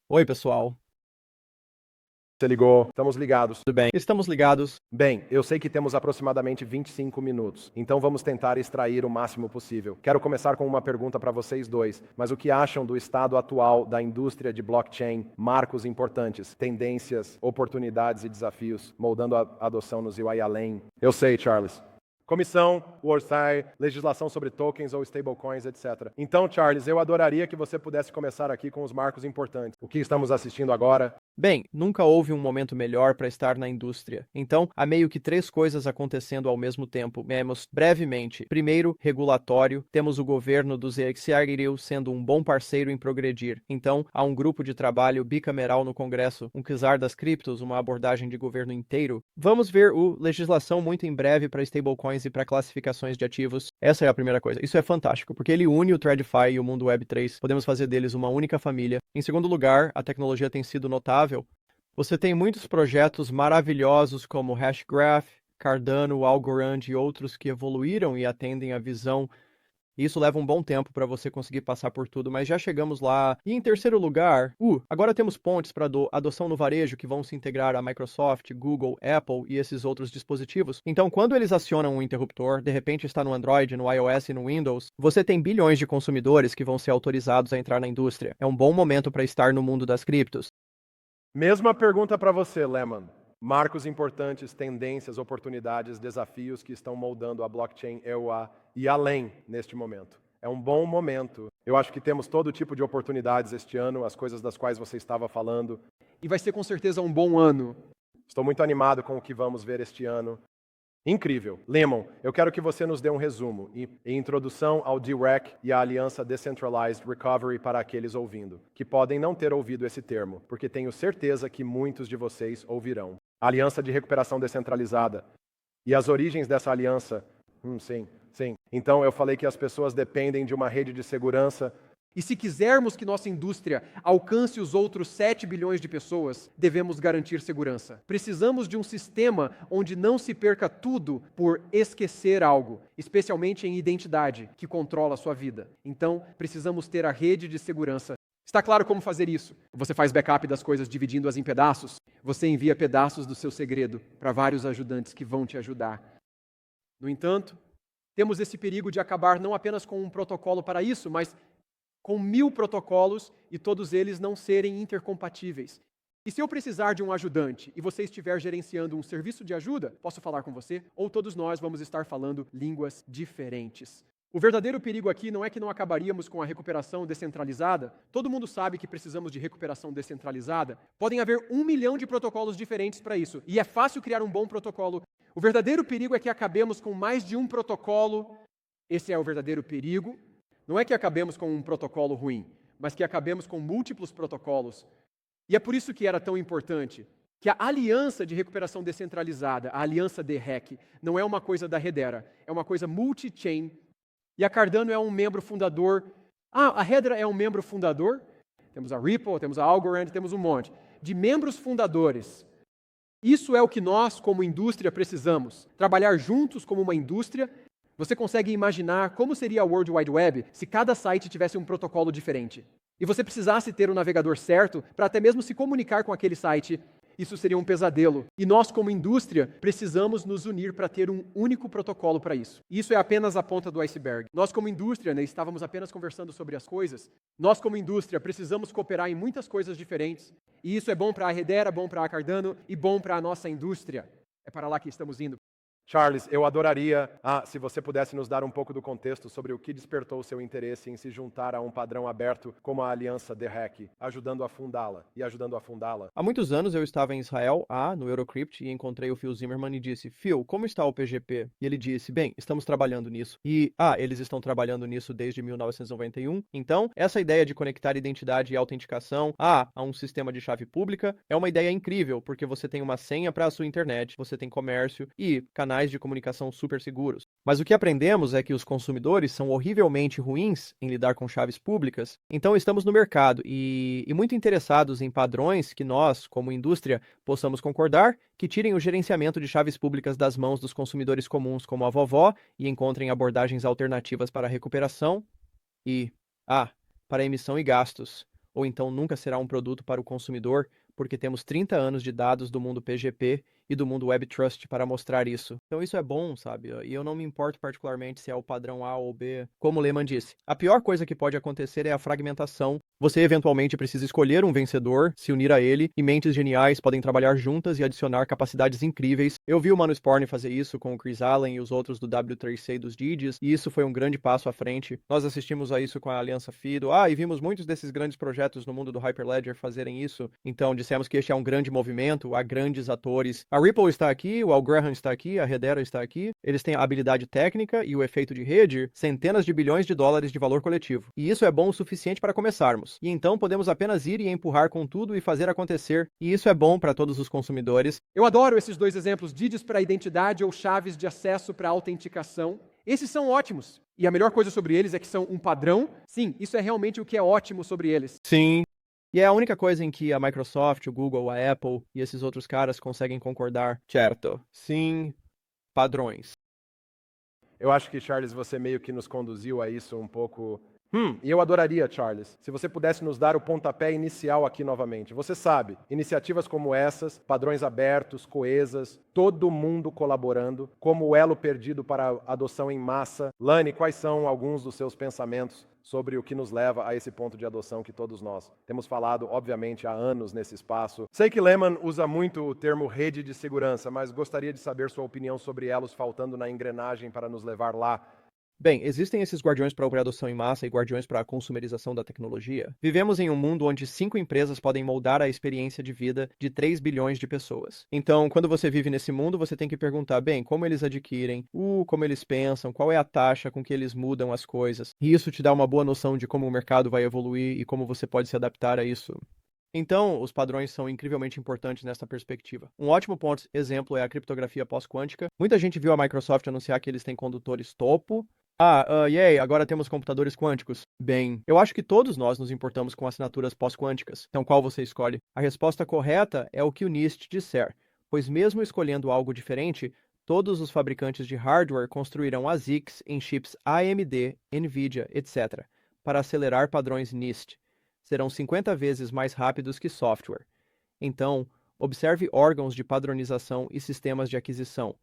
Oi, pessoal. Você ligou, estamos ligados. Tudo bem? Estamos ligados. Bem, eu sei que temos aproximadamente 25 minutos, então vamos tentar extrair o máximo possível. Quero começar com uma pergunta para vocês dois, mas o que acham do estado atual da indústria de blockchain, marcos importantes, tendências, oportunidades e desafios, moldando a adoção no ZIL e além? Eu sei, Charles. Comissão, Warsaw, legislação sobre tokens ou stablecoins, etc. Então, Charles, eu adoraria que você pudesse começar aqui com os marcos importantes. O que estamos assistindo agora? Bem, nunca houve um momento melhor para estar na indústria. Então, há meio que três coisas acontecendo ao mesmo tempo. Vemos brevemente. Primeiro, regulatório. Temos o governo do ZXRIL sendo um bom parceiro em progredir. Então, há um grupo de trabalho bicameral no Congresso, um czar das criptos, uma abordagem de governo inteiro. Vamos ver o legislação muito em breve para stablecoins e para classificações de ativos. Essa é a primeira coisa. Isso é fantástico, porque ele une o TradFi e o mundo Web3. Podemos fazer deles uma única família. Em segundo lugar, a tecnologia tem sido notável. Você tem muitos projetos maravilhosos como Hashgraph, Cardano, Algorand e outros que evoluíram e atendem à visão. Isso leva um bom tempo para você conseguir passar por tudo, mas já chegamos lá. E em terceiro lugar, agora temos pontes para adoção no varejo que vão se integrar a Microsoft, Google, Apple e esses outros dispositivos. Então, quando eles acionam um interruptor, de repente está no Android, no iOS e no Windows, você tem bilhões de consumidores que vão ser autorizados a entrar na indústria. É um bom momento para estar no mundo das criptos. Mesma pergunta para você, Lehman. Marcos importantes, tendências, oportunidades, desafios que estão moldando a blockchain EUA e além neste momento. É um bom momento. Eu acho que temos todo tipo de oportunidades este ano, as coisas das quais você estava falando. E vai ser com certeza um bom ano. Estou muito animado com o que vamos ver este ano. Incrível. Lemon, eu quero que você nos dê um resumo e introdução ao DREC e à Aliança Decentralized Recovery para aqueles ouvindo, que podem não ter ouvido esse termo, porque tenho certeza que muitos de vocês ouvirão. Aliança de Recuperação Descentralizada. E as origens dessa aliança? Sim. Então eu falei que as pessoas dependem de uma rede de segurança. E se quisermos que nossa indústria alcance os outros 7 bilhões de pessoas, devemos garantir segurança. Precisamos de um sistema onde não se perca tudo por esquecer algo, especialmente em identidade, que controla a sua vida. Então, precisamos ter a rede de segurança. Está claro como fazer isso? Você faz backup das coisas dividindo-as em pedaços. Você envia pedaços do seu segredo para vários ajudantes que vão te ajudar. No entanto, temos esse perigo de acabar não apenas com um protocolo para isso, mas com 1000 protocolos e todos eles não serem intercompatíveis. E se eu precisar de um ajudante e você estiver gerenciando um serviço de ajuda, posso falar com você? Ou todos nós vamos estar falando línguas diferentes? O verdadeiro perigo aqui não é que não acabaríamos com a recuperação descentralizada. Todo mundo sabe que precisamos de recuperação descentralizada. Podem haver 1 milhão de protocolos diferentes para isso. E é fácil criar um bom protocolo. O verdadeiro perigo é que acabemos com mais de um protocolo. Esse é o verdadeiro perigo. Não é que acabemos com um protocolo ruim, mas que acabemos com múltiplos protocolos. E é por isso que era tão importante que a aliança de recuperação descentralizada, a aliança DREC, não é uma coisa da Hedera, é uma coisa multi-chain. E a Cardano é um membro fundador. A Hedera é um membro fundador. Temos a Ripple, temos a Algorand, temos um monte de membros fundadores. Isso é o que nós, como indústria, precisamos. Trabalhar juntos como uma indústria. Você consegue imaginar como seria a World Wide Web se cada site tivesse um protocolo diferente? E você precisasse ter o navegador certo para até mesmo se comunicar com aquele site. Isso seria um pesadelo. E nós, como indústria, precisamos nos unir para ter um único protocolo para isso. Isso é apenas a ponta do iceberg. Nós, como indústria, estávamos apenas conversando sobre as coisas. Nós, como indústria, precisamos cooperar em muitas coisas diferentes. E isso é bom para a Hedera, bom para a Cardano e bom para a nossa indústria. É para lá que estamos indo. Charles, eu adoraria, se você pudesse nos dar um pouco do contexto sobre o que despertou o seu interesse em se juntar a um padrão aberto como a Aliança DREC, ajudando a fundá-la e ajudando a fundá-la. Há muitos anos eu estava em Israel, no Eurocrypt, e encontrei o Phil Zimmermann e disse: Phil, como está o PGP? E ele disse: bem, estamos trabalhando nisso. E, eles estão trabalhando nisso desde 1991. Então, essa ideia de conectar identidade e autenticação a um sistema de chave pública é uma ideia incrível, porque você tem uma senha para a sua internet, você tem comércio e canais de comunicação super seguros. Mas o que aprendemos é que os consumidores são horrivelmente ruins em lidar com chaves públicas, então estamos no mercado e muito interessados em padrões que nós, como indústria, possamos concordar, que tirem o gerenciamento de chaves públicas das mãos dos consumidores comuns como a vovó e encontrem abordagens alternativas para a recuperação e, para emissão e gastos. ou então nunca será um produto para o consumidor, porque temos 30 anos de dados do mundo PGP e do mundo Web Trust para mostrar isso. Então isso é bom, sabe? E eu não me importo particularmente se é o padrão A ou B. Como Lehman disse, a pior coisa que pode acontecer é a fragmentação. Você eventualmente precisa escolher um vencedor, se unir a ele, e mentes geniais podem trabalhar juntas e adicionar capacidades incríveis. Eu vi o Manu Sporn fazer isso com o Chris Allen e os outros do W3C dos Didies, e isso foi um grande passo à frente. Nós assistimos a isso com a Aliança FIDO, e vimos muitos desses grandes projetos no mundo do Hyperledger fazerem isso. Então dissemos que este é um grande movimento, há grandes atores. A Ripple está aqui, o Al Graham está aqui, a Hedera está aqui. Eles têm a habilidade técnica e o efeito de rede, centenas de bilhões de dólares de valor coletivo. E isso é bom o suficiente para começarmos. E então podemos apenas ir e empurrar com tudo e fazer acontecer. E isso é bom para todos os consumidores. Eu adoro esses dois exemplos, DIDs para identidade ou chaves de acesso para autenticação. Esses são ótimos. E a melhor coisa sobre eles é que são um padrão. Sim, isso é realmente o que é ótimo sobre eles. Sim. E é a única coisa em que a Microsoft, o Google, a Apple e esses outros caras conseguem concordar. Certo. Sim. Padrões. Eu acho que, Charles, você meio que nos conduziu a isso um pouco. E eu adoraria, Charles, se você pudesse nos dar o pontapé inicial aqui novamente. Você sabe, iniciativas como essas, padrões abertos, coesas, todo mundo colaborando, como o elo perdido para a adoção em massa. Lani, quais são alguns dos seus pensamentos sobre o que nos leva a esse ponto de adoção que todos nós temos falado, obviamente, há anos nesse espaço? Sei que Lehman usa muito o termo rede de segurança, mas gostaria de saber sua opinião sobre elos faltando na engrenagem para nos levar lá. Bem, existem esses guardiões para a adoção em massa e guardiões para a consumerização da tecnologia. Vivemos em um mundo onde 5 empresas podem moldar a experiência de vida de 3 bilhões de pessoas. Então, quando você vive nesse mundo, você tem que perguntar, bem, como eles adquirem, como eles pensam, qual é a taxa com que eles mudam as coisas. E isso te dá uma boa noção de como o mercado vai evoluir e como você pode se adaptar a isso. Então, os padrões são incrivelmente importantes nessa perspectiva. Um ótimo ponto, exemplo, é a criptografia pós-quântica. Muita gente viu a Microsoft anunciar que eles têm condutores topo. Yay, agora temos computadores quânticos. Bem, eu acho que todos nós nos importamos com assinaturas pós-quânticas. Então, qual você escolhe? A resposta correta é o que o NIST disser, pois mesmo escolhendo algo diferente, todos os fabricantes de hardware construirão ASICs em chips AMD, NVIDIA, etc., para acelerar padrões NIST. Serão 50 vezes mais rápidos que software. Então, observe órgãos de padronização e sistemas de aquisição.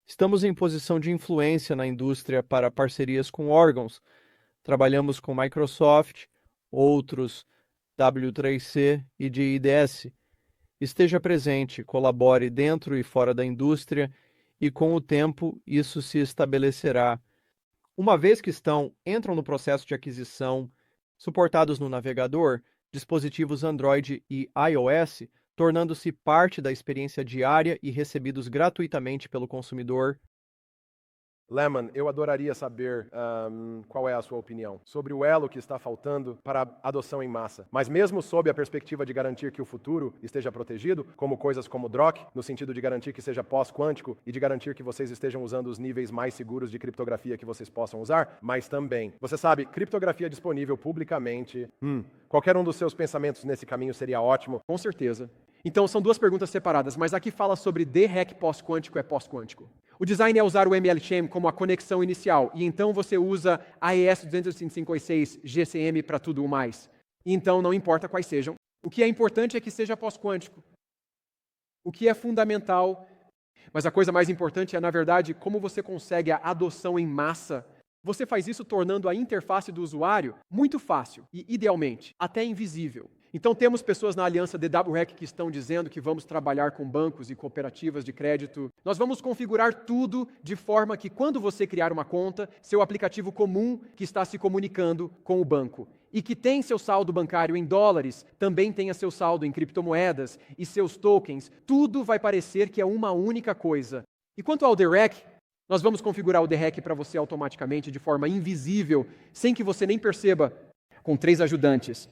Estamos em posição de influência na indústria para parcerias com órgãos. Trabalhamos com Microsoft, outros, W3C e de IDS. Esteja presente, colabore dentro e fora da indústria e com o tempo isso se estabelecerá. Uma vez que entram no processo de aquisição, suportados no navegador, dispositivos Android e iOS, tornando-se parte da experiência diária e recebidos gratuitamente pelo consumidor. Lehman, eu adoraria saber qual é a sua opinião sobre o elo que está faltando para a adoção em massa. Mas mesmo sob a perspectiva de garantir que o futuro esteja protegido, como coisas como DROC, no sentido de garantir que seja pós-quântico e de garantir que vocês estejam usando os níveis mais seguros de criptografia que vocês possam usar, mas também, você sabe, criptografia disponível publicamente. Qualquer um dos seus pensamentos nesse caminho seria ótimo. Com certeza. Então, são duas perguntas separadas, mas aqui fala sobre DREC pós-quântico é pós-quântico. O design é usar o MLChain como a conexão inicial, e então você usa AES 256 GCM para tudo o mais. E então, não importa quais sejam. O que é importante é que seja pós-quântico. O que é fundamental, mas a coisa mais importante é, na verdade, como você consegue a adoção em massa. Você faz isso tornando a interface do usuário muito fácil e, idealmente, até invisível. Então, temos pessoas na aliança DWREC que estão dizendo que vamos trabalhar com bancos e cooperativas de crédito. Nós vamos configurar tudo de forma que, quando você criar uma conta, seu aplicativo comum que está se comunicando com o banco e que tem seu saldo bancário em dólares, também tenha seu saldo em criptomoedas e seus tokens, tudo vai parecer que é uma única coisa. E quanto ao DREC, nós vamos configurar o DREC para você automaticamente, de forma invisível, sem que você nem perceba, com 3 ajudantes.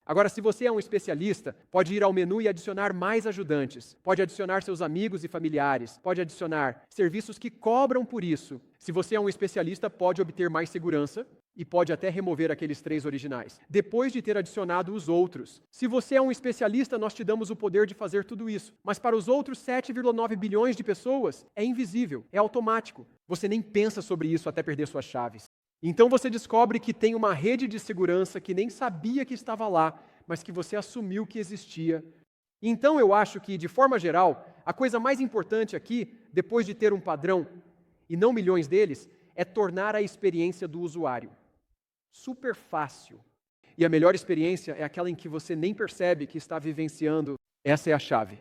Agora, se você é um especialista, pode ir ao menu e adicionar mais ajudantes. Pode adicionar seus amigos e familiares. Pode adicionar serviços que cobram por isso. Se você é um especialista, pode obter mais segurança e pode até remover aqueles 3 originais, depois de ter adicionado os outros. Se você é um especialista, nós te damos o poder de fazer tudo isso. Mas para os outros 7,9 bilhões de pessoas, é invisível, é automático. Você nem pensa sobre isso até perder suas chaves. Então você descobre que tem uma rede de segurança que nem sabia que estava lá, mas que você assumiu que existia. Então eu acho que, de forma geral, a coisa mais importante aqui, depois de ter um padrão, e não milhões deles, é tornar a experiência do usuário super fácil. E a melhor experiência é aquela em que você nem percebe que está vivenciando. Essa é a chave.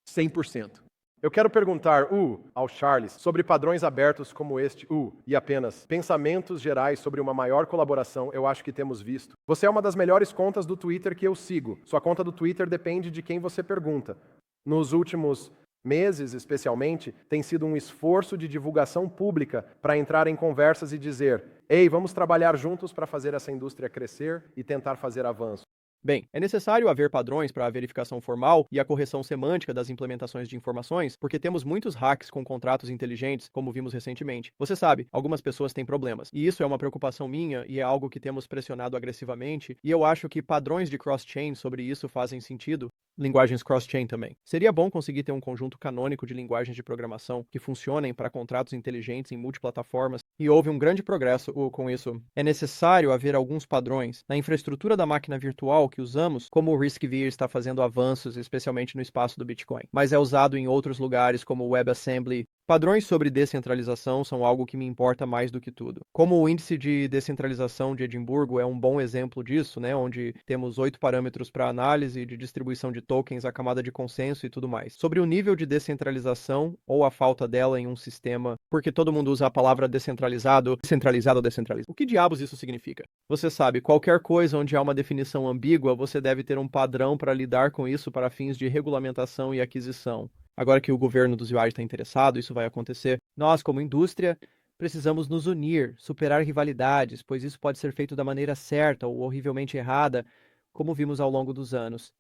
100%. Eu quero perguntar, ao Charles, sobre padrões abertos como este, e apenas pensamentos gerais sobre uma maior colaboração, eu acho que temos visto. Você é uma das melhores contas do Twitter que eu sigo. Sua conta do Twitter depende de quem você pergunta. Nos últimos meses, especialmente, tem sido um esforço de divulgação pública para entrar em conversas e dizer: ei, vamos trabalhar juntos para fazer essa indústria crescer e tentar fazer avanço. Bem, é necessário haver padrões para a verificação formal e a correção semântica das implementações de informações, porque temos muitos hacks com contratos inteligentes, como vimos recentemente. Você sabe, algumas pessoas têm problemas, e isso é uma preocupação minha e é algo que temos pressionado agressivamente, e eu acho que padrões de cross-chain sobre isso fazem sentido. Linguagens cross-chain também. Seria bom conseguir ter um conjunto canônico de linguagens de programação que funcionem para contratos inteligentes em multiplataformas, e houve um grande progresso com isso. É necessário haver alguns padrões na infraestrutura da máquina virtual que usamos, como o RISC-V está fazendo avanços, especialmente no espaço do Bitcoin, mas é usado em outros lugares como o WebAssembly. Padrões sobre descentralização são algo que me importa mais do que tudo. Como o índice de descentralização de Edimburgo é um bom exemplo disso, né, onde temos 8 parâmetros para análise de distribuição de tokens, a camada de consenso e tudo mais. Sobre o nível de descentralização ou a falta dela em um sistema, porque todo mundo usa a palavra descentralizado ou descentralizado. O que diabos isso significa? Você sabe, qualquer coisa onde há uma definição ambígua, você deve ter um padrão para lidar com isso para fins de regulamentação e aquisição. Agora que o governo dos UAI está interessado, isso vai acontecer. Nós, como indústria, precisamos nos unir, superar rivalidades, pois isso pode ser feito da maneira certa ou horrivelmente errada, como vimos ao longo dos anos.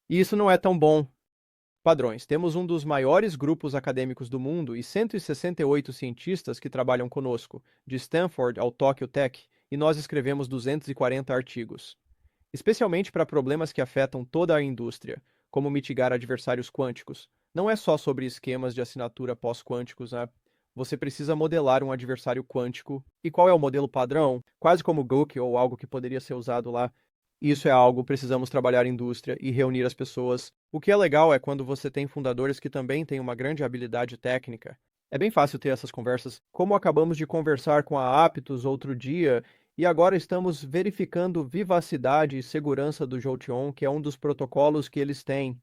E isso não é tão bom. Padrões. Temos um dos maiores grupos acadêmicos do mundo e 168 cientistas que trabalham conosco, de Stanford ao Tokyo Tech, e nós escrevemos 240 artigos. Especialmente para problemas que afetam toda a indústria, como mitigar adversários quânticos. Não é só sobre esquemas de assinatura pós-quânticos, né? Você precisa modelar um adversário quântico. E qual é o modelo padrão? Quase como Gook ou algo que poderia ser usado lá. Isso é algo, precisamos trabalhar em indústria e reunir as pessoas. O que é legal é quando você tem fundadores que também têm uma grande habilidade técnica. É bem fácil ter essas conversas, como acabamos de conversar com a Aptos outro dia, e agora estamos verificando vivacidade e segurança do Jolteon, que é um dos protocolos que eles têm.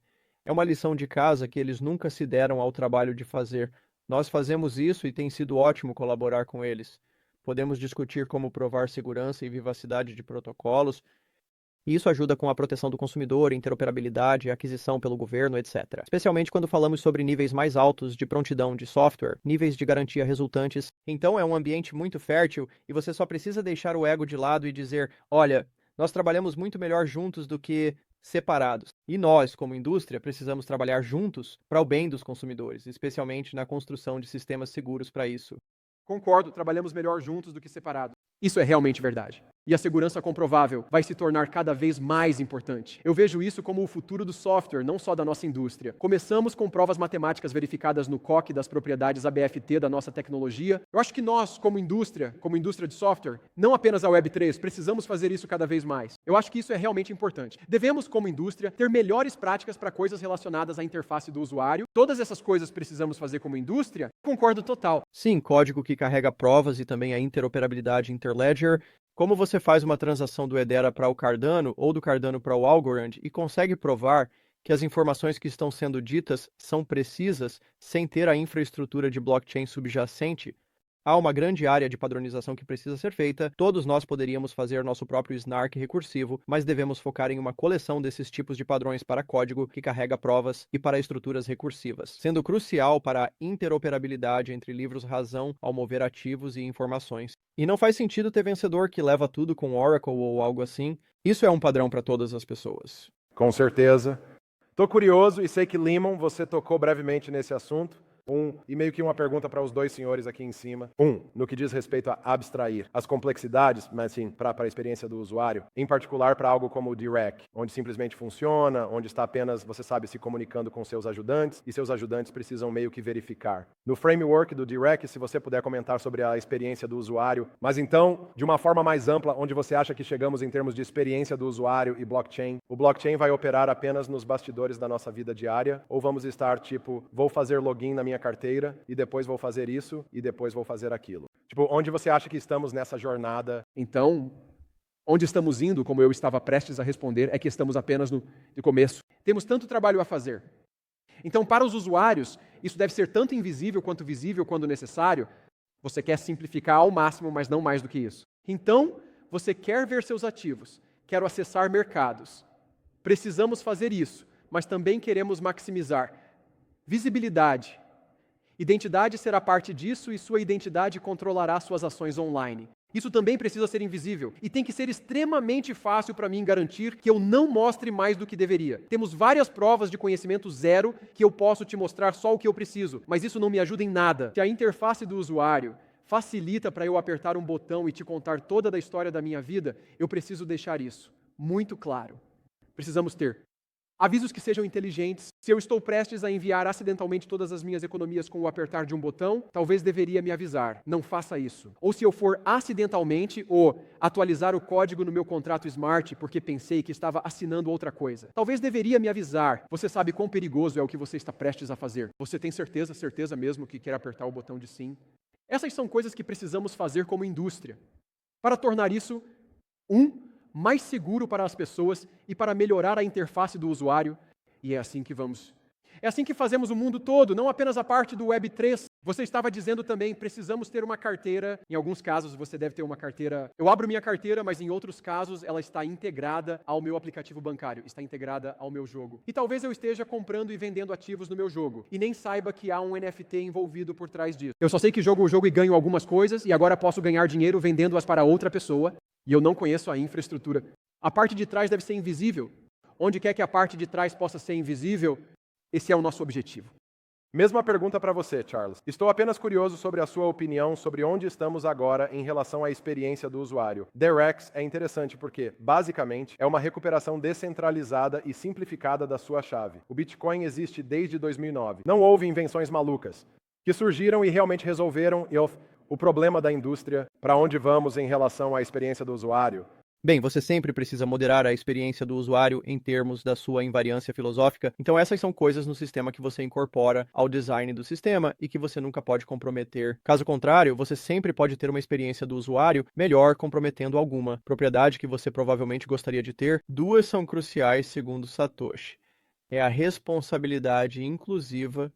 É uma lição de casa que eles nunca se deram ao trabalho de fazer. Nós fazemos isso e tem sido ótimo colaborar com eles. Podemos discutir como provar segurança e vivacidade de protocolos, e isso ajuda com a proteção do consumidor, interoperabilidade, aquisição pelo governo, etc. Especialmente quando falamos sobre níveis mais altos de prontidão de software, níveis de garantia resultantes. Então é um ambiente muito fértil e você só precisa deixar o ego de lado e dizer: olha, nós trabalhamos muito melhor juntos do que separados. E nós, como indústria, precisamos trabalhar juntos para o bem dos consumidores, especialmente na construção de sistemas seguros para isso. Concordo, trabalhamos melhor juntos do que separados. Isso é realmente verdade. E a segurança comprovável vai se tornar cada vez mais importante. Eu vejo isso como o futuro do software, não só da nossa indústria. Começamos com provas matemáticas verificadas no COC das propriedades ABFT da nossa tecnologia. Eu acho que nós, como indústria de software, não apenas a Web3, precisamos fazer isso cada vez mais. Eu acho que isso é realmente importante. Devemos, como indústria, ter melhores práticas para coisas relacionadas à interface do usuário. Todas essas coisas precisamos fazer como indústria. Concordo total. Sim, código que carrega provas e também a interoperabilidade Interledger. Como você faz uma transação do Hedera para o Cardano ou do Cardano para o Algorand e consegue provar que as informações que estão sendo ditas são precisas sem ter a infraestrutura de blockchain subjacente, há uma grande área de padronização que precisa ser feita. Todos nós poderíamos fazer nosso próprio snark recursivo, mas devemos focar em uma coleção desses tipos de padrões para código que carrega provas e para estruturas recursivas, sendo crucial para a interoperabilidade entre livros-razão ao mover ativos e informações. E não faz sentido ter vencedor que leva tudo com Oracle ou algo assim. Isso é um padrão para todas as pessoas. Com certeza. Estou curioso e sei que, Limon, você tocou brevemente nesse assunto. E meio que uma pergunta para os dois senhores aqui em cima. No que diz respeito a abstrair as complexidades, mas sim, para a experiência do usuário, em particular para algo como o Direct, onde simplesmente funciona, onde está apenas, você sabe, se comunicando com seus ajudantes, e seus ajudantes precisam meio que verificar. No framework do Direct, se você puder comentar sobre a experiência do usuário, mas então, de uma forma mais ampla, onde você acha que chegamos em termos de experiência do usuário e blockchain, o blockchain vai operar apenas nos bastidores da nossa vida diária, ou vamos estar tipo, vou fazer login na minha carteira, e depois vou fazer isso, e depois vou fazer aquilo. Tipo, onde você acha que estamos nessa jornada? Então, onde estamos indo, como eu estava prestes a responder, é que estamos apenas no começo. Temos tanto trabalho a fazer. Então, para os usuários, isso deve ser tanto invisível quanto visível quando necessário. Você quer simplificar ao máximo, mas não mais do que isso. Então, você quer ver seus ativos, quer acessar mercados. Precisamos fazer isso, mas também queremos maximizar visibilidade. Identidade será parte disso e sua identidade controlará suas ações online. Isso também precisa ser invisível e tem que ser extremamente fácil para mim garantir que eu não mostre mais do que deveria. Temos várias provas de conhecimento zero que eu posso te mostrar só o que eu preciso, mas isso não me ajuda em nada. Se a interface do usuário facilita para eu apertar um botão e te contar toda a história da minha vida, eu preciso deixar isso muito claro. Precisamos ter avisos que sejam inteligentes. Se eu estou prestes a enviar acidentalmente todas as minhas economias com o apertar de um botão, talvez deveria me avisar. Não faça isso. Ou se eu for acidentalmente atualizar o código no meu contrato Smart porque pensei que estava assinando outra coisa, talvez deveria me avisar. Você sabe quão perigoso é o que você está prestes a fazer. Você tem certeza mesmo que quer apertar o botão de sim? Essas são coisas que precisamos fazer como indústria para tornar isso mais seguro para as pessoas e para melhorar a interface do usuário. E é assim que vamos. É assim que fazemos o mundo todo, não apenas a parte do Web3. Você estava dizendo também, precisamos ter uma carteira. Em alguns casos você deve ter uma carteira. Eu abro minha carteira, mas em outros casos ela está integrada ao meu aplicativo bancário, está integrada ao meu jogo. E talvez eu esteja comprando e vendendo ativos no meu jogo e nem saiba que há um NFT envolvido por trás disso. Eu só sei que jogo o jogo e ganho algumas coisas e agora posso ganhar dinheiro vendendo-as para outra pessoa. E eu não conheço a infraestrutura. A parte de trás deve ser invisível. Onde quer que a parte de trás possa ser invisível, esse é o nosso objetivo. Mesma pergunta para você, Charles. Estou apenas curioso sobre a sua opinião sobre onde estamos agora em relação à experiência do usuário. DREX é interessante porque, basicamente, é uma recuperação descentralizada e simplificada da sua chave. O Bitcoin existe desde 2009. Não houve invenções malucas que surgiram e realmente resolveram o problema da indústria, para onde vamos em relação à experiência do usuário. Bem, você sempre precisa moderar a experiência do usuário em termos da sua invariância filosófica, então essas são coisas no sistema que você incorpora ao design do sistema e que você nunca pode comprometer. Caso contrário, você sempre pode ter uma experiência do usuário melhor comprometendo alguma propriedade que você provavelmente gostaria de ter. Duas são cruciais segundo Satoshi. É a responsabilidade inclusiva.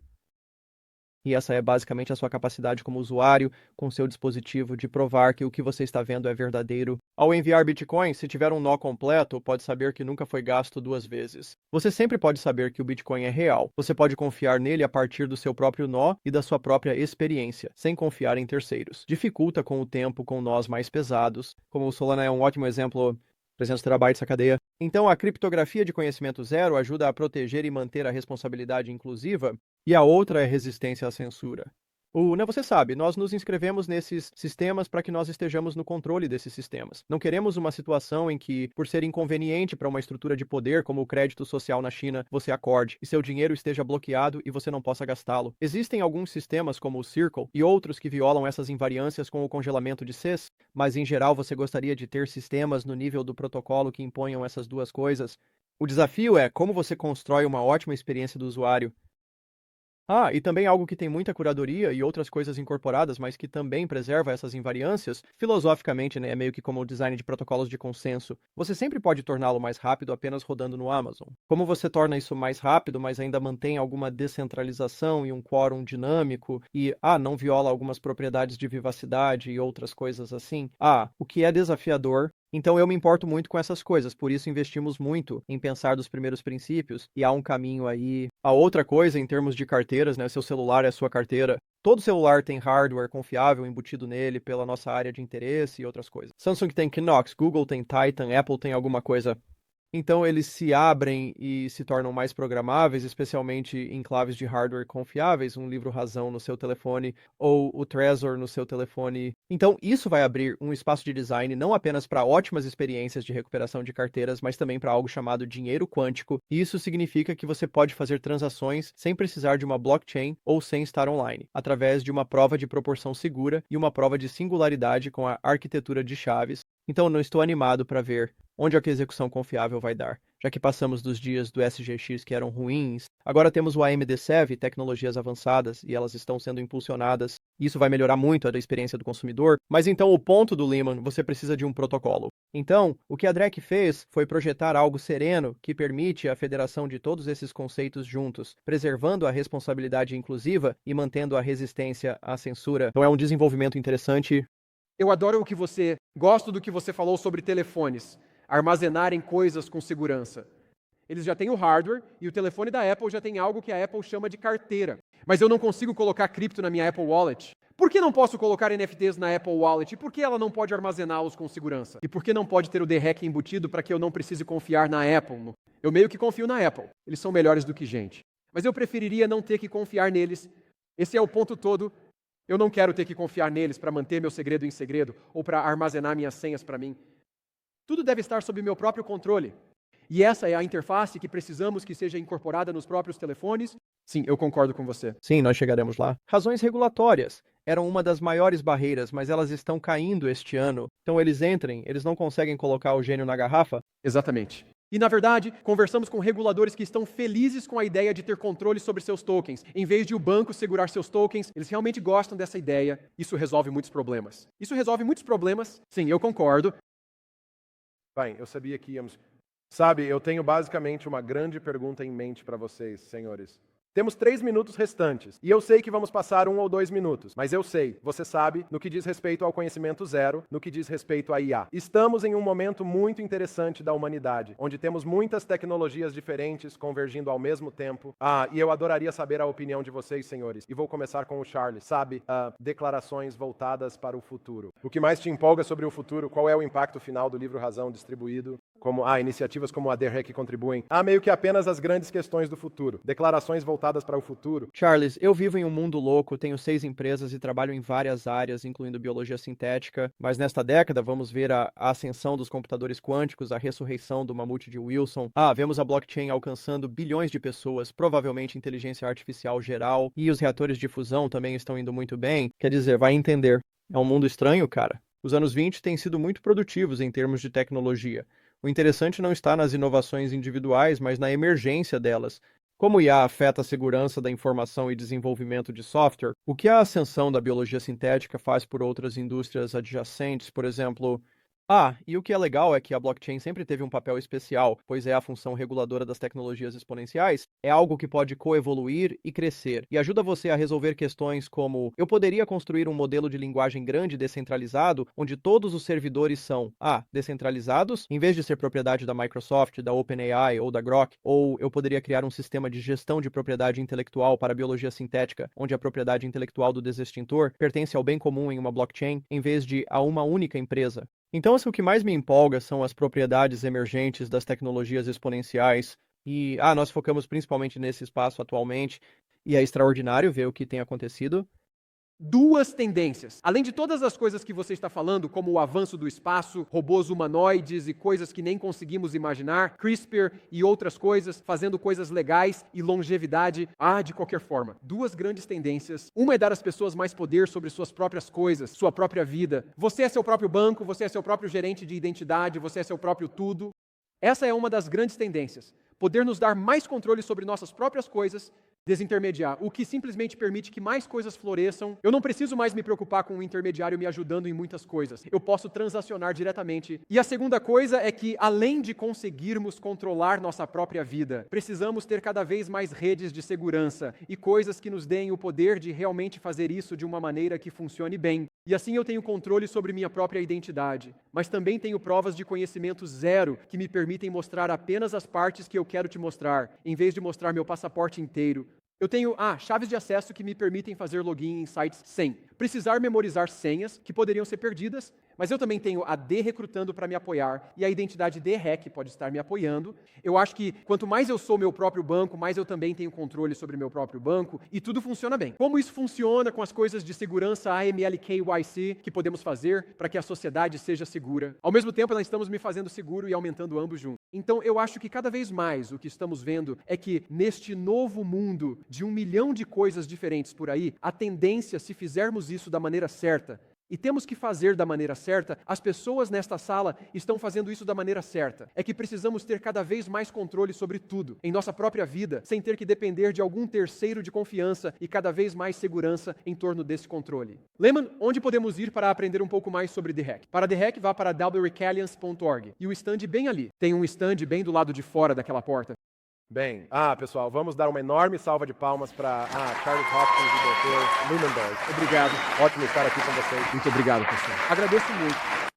E essa é basicamente a sua capacidade como usuário, com seu dispositivo, de provar que o que você está vendo é verdadeiro. Ao enviar Bitcoin, se tiver um nó completo, pode saber que nunca foi gasto duas vezes. Você sempre pode saber que o Bitcoin é real. Você pode confiar nele a partir do seu próprio nó e da sua própria experiência, sem confiar em terceiros. Dificulta com o tempo com nós mais pesados, como o Solana é um ótimo exemplo. 300 terabytes a cadeia. Então, a criptografia de conhecimento zero ajuda a proteger e manter a responsabilidade inclusiva, e a outra é resistência à censura. Você sabe, nós nos inscrevemos nesses sistemas para que nós estejamos no controle desses sistemas. Não queremos uma situação em que, por ser inconveniente para uma estrutura de poder como o crédito social na China, você acorde e seu dinheiro esteja bloqueado e você não possa gastá-lo. Existem alguns sistemas como o Circle e outros que violam essas invariâncias com o congelamento de Cs, mas em geral você gostaria de ter sistemas no nível do protocolo que imponham essas duas coisas. O desafio é como você constrói uma ótima experiência do usuário. E também algo que tem muita curadoria e outras coisas incorporadas, mas que também preserva essas invariâncias, filosoficamente, né, é meio que como o design de protocolos de consenso. Você sempre pode torná-lo mais rápido apenas rodando no Amazon. Como você torna isso mais rápido, mas ainda mantém alguma descentralização e um quórum dinâmico, e, não viola algumas propriedades de vivacidade e outras coisas assim? O que é desafiador. Então eu me importo muito com essas coisas, por isso investimos muito em pensar dos primeiros princípios, e há um caminho aí. A outra coisa, em termos de carteiras, né, seu celular é a sua carteira. Todo celular tem hardware confiável embutido nele pela nossa área de interesse e outras coisas. Samsung tem Knox, Google tem Titan, Apple tem alguma coisa Então eles se abrem e se tornam mais programáveis, especialmente em claves de hardware confiáveis, um livro razão no seu telefone ou o Trezor no seu telefone. Então isso vai abrir um espaço de design não apenas para ótimas experiências de recuperação de carteiras, mas também para algo chamado dinheiro quântico. E isso significa que você pode fazer transações sem precisar de uma blockchain ou sem estar online, através de uma prova de proporção segura e uma prova de singularidade com a arquitetura de chaves. Então não estou animado para ver onde a execução confiável vai dar. Já que passamos dos dias do SGX que eram ruins, agora temos o AMD Sev, tecnologias avançadas, e elas estão sendo impulsionadas. Isso vai melhorar muito a experiência do consumidor, mas então o ponto do Lehman, você precisa de um protocolo. Então, o que a DREC fez foi projetar algo sereno que permite a federação de todos esses conceitos juntos, preservando a responsabilidade inclusiva e mantendo a resistência à censura. Então é um desenvolvimento interessante. Eu adoro gosto do que você falou sobre telefones, armazenarem coisas com segurança. Eles já têm o hardware e o telefone da Apple já tem algo que a Apple chama de carteira. Mas eu não consigo colocar cripto na minha Apple Wallet. Por que não posso colocar NFTs na Apple Wallet? E por que ela não pode armazená-los com segurança? E por que não pode ter o DREC embutido para que eu não precise confiar na Apple? Eu meio que confio na Apple. Eles são melhores do que gente. Mas eu preferiria não ter que confiar neles. Esse é o ponto todo. Eu não quero ter que confiar neles para manter meu segredo em segredo ou para armazenar minhas senhas para mim. Tudo deve estar sob meu próprio controle. E essa é a interface que precisamos que seja incorporada nos próprios telefones? Sim, eu concordo com você. Sim, nós chegaremos lá. Razões regulatórias eram uma das maiores barreiras, mas elas estão caindo este ano. Então eles não conseguem colocar o gênio na garrafa? Exatamente. E, na verdade, conversamos com reguladores que estão felizes com a ideia de ter controle sobre seus tokens. Em vez de o banco segurar seus tokens, eles realmente gostam dessa ideia. Isso resolve muitos problemas. Isso resolve muitos problemas? Sim, eu concordo. Bem, eu sabia que íamos... Sabe, eu tenho basicamente uma grande pergunta em mente para vocês, senhores. Temos 3 minutos restantes, e eu sei que vamos passar 1 ou 2 minutos, mas eu sei, você sabe, no que diz respeito ao conhecimento zero, no que diz respeito à IA. Estamos em um momento muito interessante da humanidade, onde temos muitas tecnologias diferentes convergindo ao mesmo tempo. E eu adoraria saber a opinião de vocês, senhores. E vou começar com o Charles, sabe? Declarações voltadas para o futuro. O que mais te empolga sobre o futuro? Qual é o impacto final do livro Razão distribuído? Iniciativas como a DREC contribuem. Meio que apenas as grandes questões do futuro. Declarações voltadas para o futuro. Charles, eu vivo em um mundo louco, tenho 6 empresas e trabalho em várias áreas, incluindo biologia sintética, mas nesta década vamos ver a ascensão dos computadores quânticos, a ressurreição do mamute de Wilson. Vemos a blockchain alcançando bilhões de pessoas, provavelmente inteligência artificial geral, e os reatores de fusão também estão indo muito bem. Quer dizer, vai entender. É um mundo estranho, cara. Os anos 20 têm sido muito produtivos em termos de tecnologia. O interessante não está nas inovações individuais, mas na emergência delas. Como IA afeta a segurança da informação e desenvolvimento de software, o que a ascensão da biologia sintética faz por outras indústrias adjacentes, por exemplo... E o que é legal é que a blockchain sempre teve um papel especial, pois é a função reguladora das tecnologias exponenciais, é algo que pode coevoluir e crescer, e ajuda você a resolver questões como: eu poderia construir um modelo de linguagem grande descentralizado, onde todos os servidores são descentralizados, em vez de ser propriedade da Microsoft, da OpenAI ou da Grok, ou eu poderia criar um sistema de gestão de propriedade intelectual para a biologia sintética, onde a propriedade intelectual do desextintor pertence ao bem comum em uma blockchain, em vez de a uma única empresa. Então, o que mais me empolga são as propriedades emergentes das tecnologias exponenciais. E, nós focamos principalmente nesse espaço atualmente. E é extraordinário ver o que tem acontecido. 2 tendências. Além de todas as coisas que você está falando, como o avanço do espaço, robôs humanoides e coisas que nem conseguimos imaginar, CRISPR e outras coisas, fazendo coisas legais e longevidade, de qualquer forma. 2 grandes tendências. Uma é dar às pessoas mais poder sobre suas próprias coisas, sua própria vida. Você é seu próprio banco, você é seu próprio gerente de identidade, você é seu próprio tudo. Essa é uma das grandes tendências. Poder nos dar mais controle sobre nossas próprias coisas, desintermediar, o que simplesmente permite que mais coisas floresçam. Eu não preciso mais me preocupar com um intermediário me ajudando em muitas coisas. Eu posso transacionar diretamente. E a segunda coisa é que, além de conseguirmos controlar nossa própria vida, precisamos ter cada vez mais redes de segurança e coisas que nos deem o poder de realmente fazer isso de uma maneira que funcione bem. E assim eu tenho controle sobre minha própria identidade, mas também tenho provas de conhecimento zero que me permitem mostrar apenas as partes que eu quero te mostrar, em vez de mostrar meu passaporte inteiro. Eu tenho chaves de acesso que me permitem fazer login em sites sem precisar memorizar senhas que poderiam ser perdidas, mas eu também tenho a D recrutando para me apoiar e a identidade D REC pode estar me apoiando. Eu acho que quanto mais eu sou meu próprio banco, mais eu também tenho controle sobre meu próprio banco e tudo funciona bem. Como isso funciona com as coisas de segurança AML KYC que podemos fazer para que a sociedade seja segura? Ao mesmo tempo, nós estamos me fazendo seguro e aumentando ambos juntos. Então, eu acho que cada vez mais o que estamos vendo é que neste novo mundo de 1 milhão de coisas diferentes por aí, a tendência, se fizermos isso da maneira certa, e temos que fazer da maneira certa, as pessoas nesta sala estão fazendo isso da maneira certa. É que precisamos ter cada vez mais controle sobre tudo, em nossa própria vida, sem ter que depender de algum terceiro de confiança e cada vez mais segurança em torno desse controle. Lehman, onde podemos ir para aprender um pouco mais sobre DHEC? Para DHEC, vá para wrecalliance.org. E o stand bem ali. Tem um stand bem do lado de fora daquela porta. Bem, pessoal, vamos dar uma enorme salva de palmas para Charles Hopkins e Dr. Lumenberg. Obrigado. Ótimo estar aqui com vocês. Muito obrigado, pessoal. Agradeço muito.